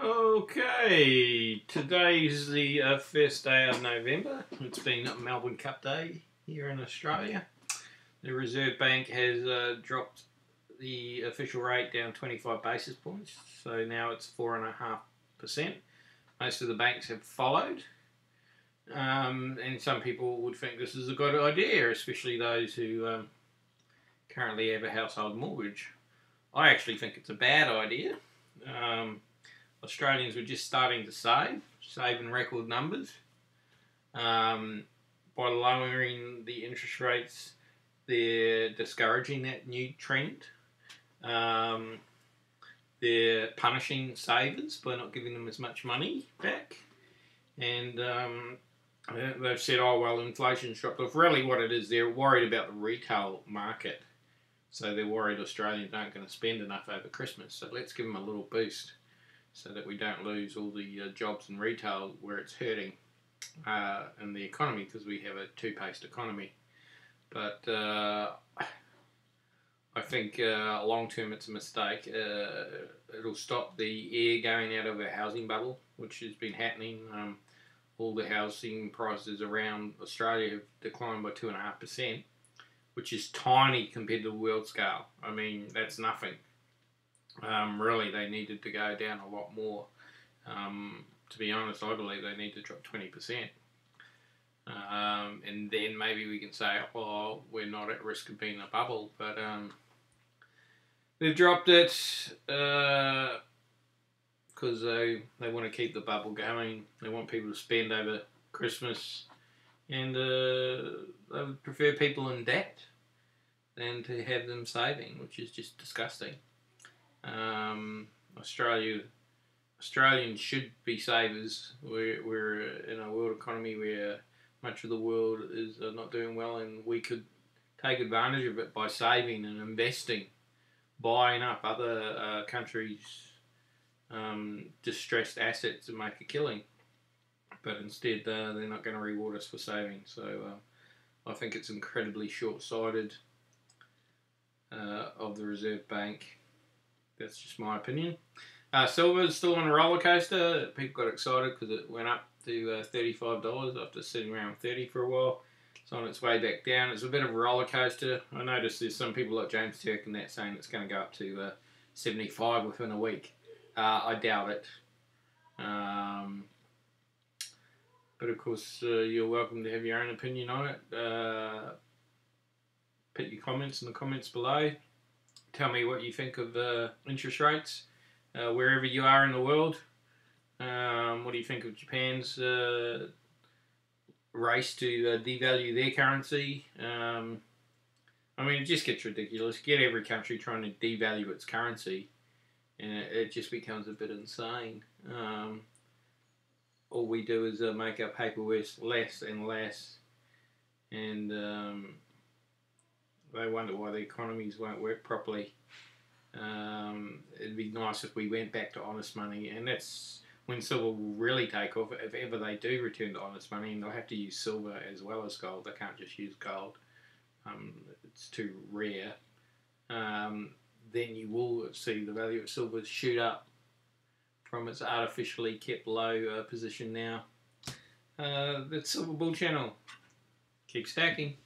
Okay, today's the first day of November. It's been Melbourne Cup Day here in Australia. The Reserve Bank has dropped the official rate down 25 basis points, so now it's 4.5%. Most of the banks have followed, and some people would think this is a good idea, especially those who currently have a household mortgage. I actually think it's a bad idea. Australians were just starting to save in record numbers. By lowering the interest rates, they're discouraging that new trend. They're punishing savers by not giving them as much money back. And they've said, oh, well, inflation's dropped off. Really what it is, they're worried about the retail market. So they're worried Australians aren't going to spend enough over Christmas. So let's give them a little boost, so that we don't lose all the jobs in retail where it's hurting in the economy, because we have a two-paced economy. But I think long-term it's a mistake. It'll stop the air going out of our housing bubble, which has been happening. All the housing prices around Australia have declined by 2.5%, which is tiny compared to the world scale. I mean, that's nothing. Really, they needed to go down a lot more. To be honest, I believe they need to drop 20%. And then maybe we can say, oh, we're not at risk of being a bubble. But they've dropped it because they want to keep the bubble going. They want people to spend over Christmas. And they would prefer people in debt than to have them saving, which is just disgusting. Australians should be savers. We're in a world economy where much of the world is not doing well, and we could take advantage of it by saving and investing, buying up other countries' distressed assets and make a killing. But instead, they're not going to reward us for saving. So I think it's incredibly short-sighted of the Reserve Bank. That's just my opinion. Silver's still on a roller coaster. People got excited because it went up to $35 after sitting around $30 for a while. It's on its way back down. It's a bit of a roller coaster. I noticed there's some people like James Turk and that saying it's going to go up to 75 within a week. I doubt it. But of course, you're welcome to have your own opinion on it. Put your comments in the comments below. Tell me what you think of interest rates wherever you are in the world. What do you think of Japan's race to devalue their currency? I mean, it just gets ridiculous. Get every country trying to devalue its currency, and it just becomes a bit insane. All we do is make our paper worth less and less, and they wonder why the economies won't work properly. It'd be nice if we went back to honest money, and that's when silver will really take off, if ever they do return to honest money, and they'll have to use silver as well as gold. They can't just use gold. It's too rare. Then you will see the value of silver shoot up from its artificially kept low position now. That's Silver Bull Channel. Keep stacking.